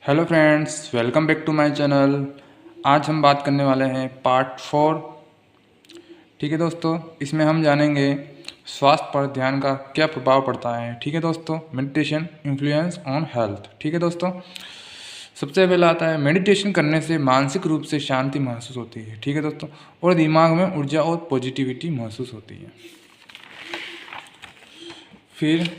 Hello friends, welcome back to my channel. आज हम बात करने वाले हैं पार्ट 4। ठीक है दोस्तों, इसमें हम जानेंगे स्वास्थ्य पर ध्यान का क्या प्रभाव पड़ता है। ठीक है दोस्तों, मेडिटेशन इन्फ्लुएंस ऑन हेल्थ। ठीक है दोस्तों, सबसे पहला आता है मेडिटेशन करने से मानसिक रूप से शांति महसूस होती है। ठीक है दोस्तों, और दिमाग में ऊर्जा और पॉजिटिविटी महसूस होती है। फिर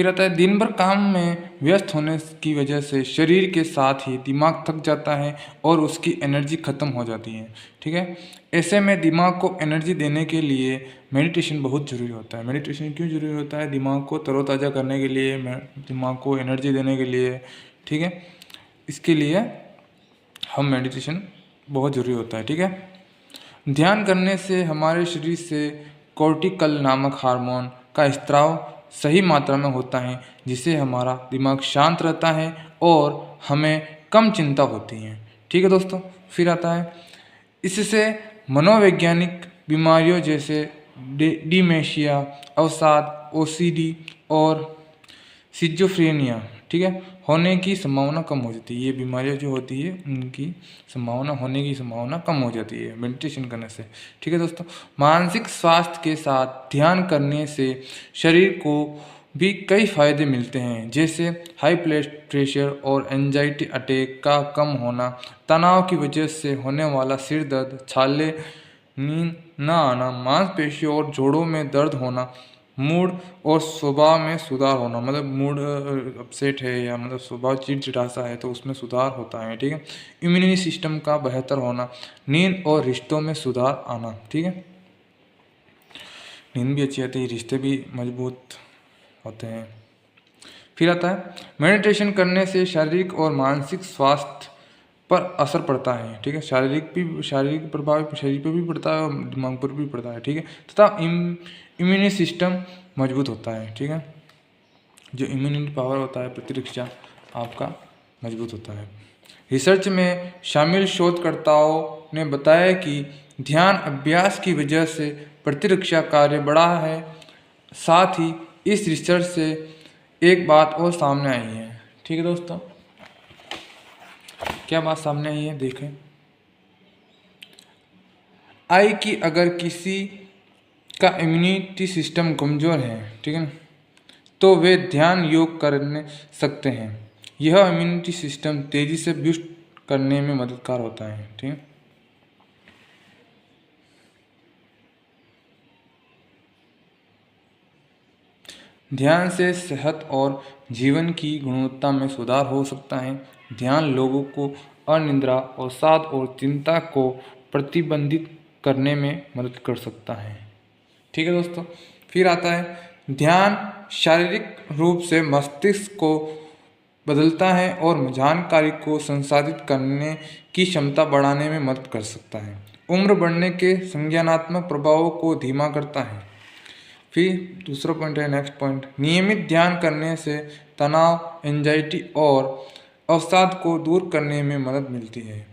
आता है दिन भर काम में व्यस्त होने की वजह से शरीर के साथ ही दिमाग थक जाता है और उसकी एनर्जी ख़त्म हो जाती है। ठीक है, ऐसे में दिमाग को एनर्जी देने के लिए मेडिटेशन बहुत ज़रूरी होता है। मेडिटेशन क्यों ज़रूरी होता है? दिमाग को तरोताज़ा करने के लिए, दिमाग को एनर्जी देने के लिए। ठीक है, इसके लिए हम मेडिटेशन बहुत ज़रूरी होता है। ठीक है, ध्यान करने से हमारे शरीर से कॉर्टिकल नामक हार्मोन का स्त्राव सही मात्रा में होता है, जिससे हमारा दिमाग शांत रहता है और हमें कम चिंता होती है। ठीक है दोस्तों, फिर आता है इससे मनोवैज्ञानिक बीमारियों जैसे डिमेंशिया, अवसाद, ओसीडी और सिजोफ्रेनिया, ठीक है, होने की संभावना कम हो जाती है। ये बीमारियां जो होती है उनकी होने की संभावना कम हो जाती है मेडिटेशन करने से। ठीक है दोस्तों, मानसिक स्वास्थ्य के साथ ध्यान करने से शरीर को भी कई फायदे मिलते हैं, जैसे हाई ब्लड प्रेशर और एंजाइटी अटैक का कम होना, तनाव की वजह से होने वाला सिर दर्द, छाले, नींद न आना, मांसपेशियों और जोड़ों में दर्द होना, मूड और स्वभाव में सुधार होना, मतलब मूड अपसेट है या मतलब स्वभाव चिड़चिड़ा सा है तो उसमें सुधार होता है। ठीक है, इम्यूनिटी सिस्टम का बेहतर होना, नींद और रिश्तों में सुधार आना। ठीक है, नींद भी अच्छी आती है, रिश्ते भी मजबूत होते हैं। फिर आता है मेडिटेशन करने से शारीरिक और मानसिक स्वास्थ्य पर असर पड़ता है। ठीक है, शारीरिक प्रभाव शरीर पर भी पड़ता है और दिमाग पर भी पड़ता है। ठीक है, तथा इम्यूनिटी सिस्टम मजबूत होता है। ठीक है, जो इम्यूनिटी पावर होता है, प्रतिरक्षा आपका मजबूत होता है। रिसर्च में शामिल शोधकर्ताओं ने बताया कि ध्यान अभ्यास की वजह से प्रतिरक्षा कार्य बढ़ा है। साथ ही इस रिसर्च से एक बात और सामने आई है। ठीक है दोस्तों, क्या बात सामने आई है देखें। आई कि अगर किसी का इम्यूनिटी सिस्टम कमज़ोर है, ठीक है, तो वे ध्यान योग करने सकते हैं। यह इम्यूनिटी सिस्टम तेज़ी से बूस्ट करने में मददगार होता है। ठीक है, ध्यान से सेहत और जीवन की गुणवत्ता में सुधार हो सकता है। ध्यान लोगों को अनिद्रा, अवसाद और चिंता को प्रतिबंधित करने में मदद कर सकता है। ठीक है दोस्तों, फिर आता है ध्यान शारीरिक रूप से मस्तिष्क को बदलता है और जानकारी को संसाधित करने की क्षमता बढ़ाने में मदद कर सकता है। उम्र बढ़ने के संज्ञानात्मक प्रभावों को धीमा करता है। फिर दूसरा पॉइंट है, नेक्स्ट पॉइंट, नियमित ध्यान करने से तनाव, एंजाइटी और अवसाद को दूर करने में मदद मिलती है।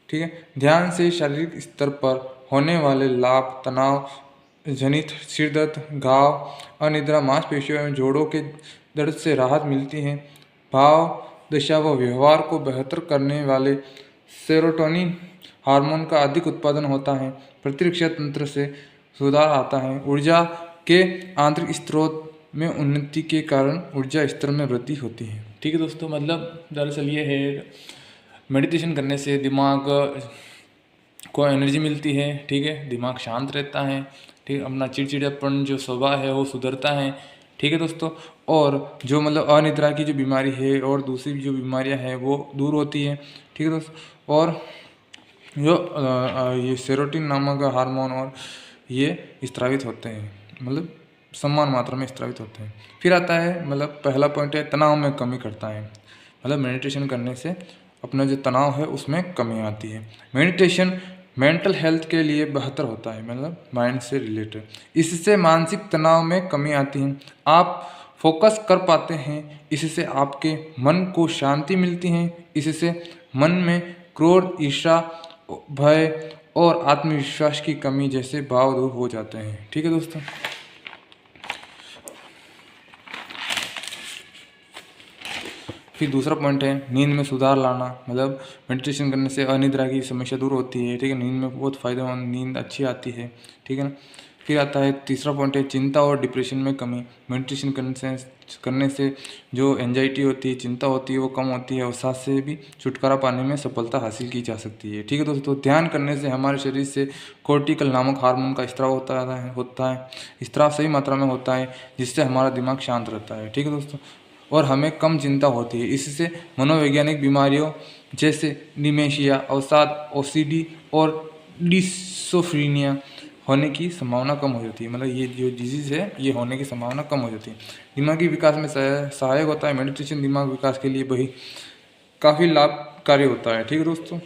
ठीक है, ध्यान से शारीरिक स्तर पर होने वाले लाभ, तनाव जनित सिर दर्द, घाव, अनिद्रा, मांसपेशियों एवं जोड़ों के दर्द से राहत मिलती है। भाव, दशा व व्यवहार को बेहतर करने वाले सेरोटोनिन हार्मोन का अधिक उत्पादन होता है। प्रतिरक्षा तंत्र से सुधार आता है। ऊर्जा के आंतरिक स्रोत में उन्नति के कारण ऊर्जा स्तर में वृद्धि होती है। ठीक है दोस्तों, मतलब दरअसल ये है मेडिटेशन करने से दिमाग को एनर्जी मिलती है। ठीक है, दिमाग शांत रहता है। ठीक है, अपना चिड़चिड़ापन जो स्वभाव है वो सुधरता है। ठीक है दोस्तों, और जो मतलब अनिद्रा की जो बीमारी है और दूसरी जो बीमारियां हैं वो दूर होती है। ठीक है दोस्तों, और जो ये सेरोटिन नामक हार्मोन और ये स्त्रावित होते हैं, मतलब समान मात्रा में स्त्रावित होते हैं। फिर आता है मतलब पहला पॉइंट है तनाव में कमी करता है। मतलब मेडिटेशन करने से अपना जो तनाव है उसमें कमी आती है। मेडिटेशन मेंटल हेल्थ के लिए बेहतर होता है, मतलब माइंड से रिलेटेड। इससे मानसिक तनाव में कमी आती है, आप फोकस कर पाते हैं। इससे आपके मन को शांति मिलती है। इससे मन में क्रोध, ईर्ष्या, भय और आत्मविश्वास की कमी जैसे भाव दूर हो जाते हैं। ठीक है दोस्तों। फिर दूसरा पॉइंट है नींद में सुधार लाना, मतलब मेडिटेशन करने से अनिद्रा की समस्या दूर होती है। ठीक है, नींद में बहुत फ़ायदेमंद, नींद अच्छी आती है। ठीक है ना। फिर आता है तीसरा पॉइंट है चिंता और डिप्रेशन में कमी। मेडिटेशन करने से जो एंजाइटी होती है, चिंता होती है, वो कम होती है और साथ से भी छुटकारा पाने में सफलता हासिल की जा सकती है। ठीक है दोस्तों। ध्यान करने से हमारे शरीर से कोर्टिकल नामक हार्मोन का स्त्राव होता है। स्त्राव सही मात्रा में होता है, जिससे हमारा दिमाग शांत रहता है। ठीक है दोस्तों। और हमें कम चिंता होती है। इससे मनोवैज्ञानिक बीमारियों जैसे डिमेंशिया, अवसाद, ओसीडी और डिसोफ्रीनिया होने की संभावना कम हो जाती है। मतलब ये जो डिजीज़ है ये होने की संभावना कम हो जाती है। दिमागी विकास में सहायक होता है। मेडिटेशन दिमाग विकास के लिए वही काफ़ी लाभकारी होता है। ठीक है दोस्तों।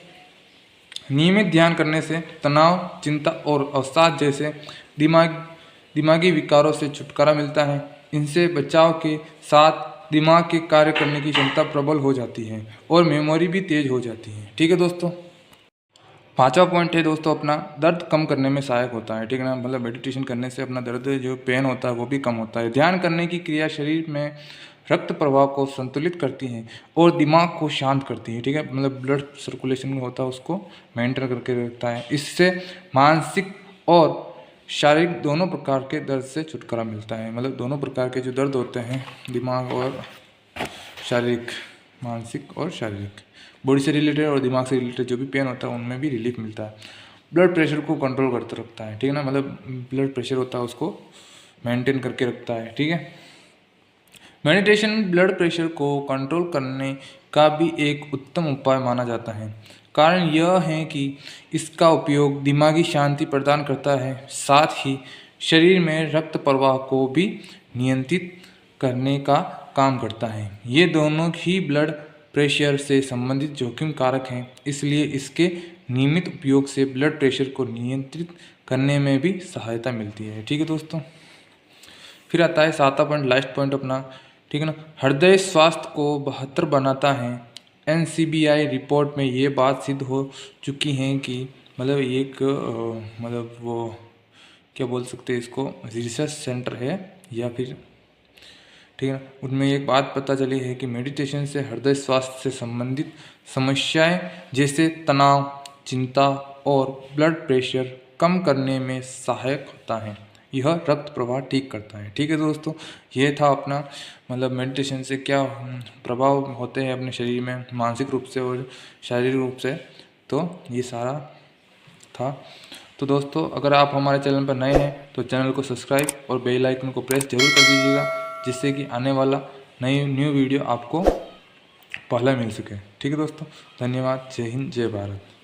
नियमित ध्यान करने से तनाव, चिंता और अवसाद जैसे दिमागी विकारों से छुटकारा मिलता है। इनसे बचाव के साथ दिमाग के कार्य करने की क्षमता प्रबल हो जाती है और मेमोरी भी तेज हो जाती है। ठीक है दोस्तों। पांचवा पॉइंट है दोस्तों अपना दर्द कम करने में सहायक होता है। ठीक है ना। मतलब मेडिटेशन करने से अपना दर्द जो पेन होता है वो भी कम होता है। ध्यान करने की क्रिया शरीर में रक्त प्रवाह को संतुलित करती है और दिमाग को शांत करती है। ठीक है। मतलब ब्लड सर्कुलेशन में होता है उसको मेंटेन करके रखता है। इससे मानसिक और शारीरिक दोनों प्रकार के दर्द से छुटकारा मिलता है। मतलब दोनों प्रकार के जो दर्द होते हैं, दिमाग और शारीरिक, मानसिक और शारीरिक, बॉडी से रिलेटेड और दिमाग से रिलेटेड जो भी पेन होता है उनमें भी रिलीफ मिलता है। ब्लड प्रेशर को कंट्रोल करते रखता है। ठीक है ना। मतलब ब्लड प्रेशर होता है उसको मेंटेन करके रखता है। ठीक है। मेडिटेशन ब्लड प्रेशर को कंट्रोल करने का भी एक उत्तम उपाय माना जाता है। कारण यह है कि इसका उपयोग दिमागी शांति प्रदान करता है, साथ ही शरीर में रक्त प्रवाह को भी नियंत्रित करने का काम करता है। ये दोनों ही ब्लड प्रेशर से संबंधित जोखिम कारक हैं, इसलिए इसके नियमित उपयोग से ब्लड प्रेशर को नियंत्रित करने में भी सहायता मिलती है। ठीक है दोस्तों। फिर आता है सातवां पॉइंट, लास्ट पॉइंट अपना। ठीक है ना। हृदय स्वास्थ्य को बेहतर बनाता है। NCBI रिपोर्ट में ये बात सिद्ध हो चुकी है कि मतलब एक मतलब वो क्या बोल सकते हैं इसको, रिसर्च सेंटर है या फिर, ठीक है ना, उनमें एक बात पता चली है कि मेडिटेशन से हृदय स्वास्थ्य से संबंधित समस्याएं जैसे तनाव, चिंता और ब्लड प्रेशर कम करने में सहायक होता है। यह रक्त प्रवाह ठीक करता है। ठीक है दोस्तों। ये था अपना मतलब मेडिटेशन से क्या प्रभाव होते हैं अपने शरीर में, मानसिक रूप से और शारीरिक रूप से। तो ये सारा था। तो दोस्तों अगर आप हमारे चैनल पर नए हैं तो चैनल को सब्सक्राइब और बेल आइकन को प्रेस जरूर कर दीजिएगा, जिससे कि आने वाला न्यू वीडियो आपको पहले मिल सके। ठीक है दोस्तों। धन्यवाद। जय हिंद, जय भारत।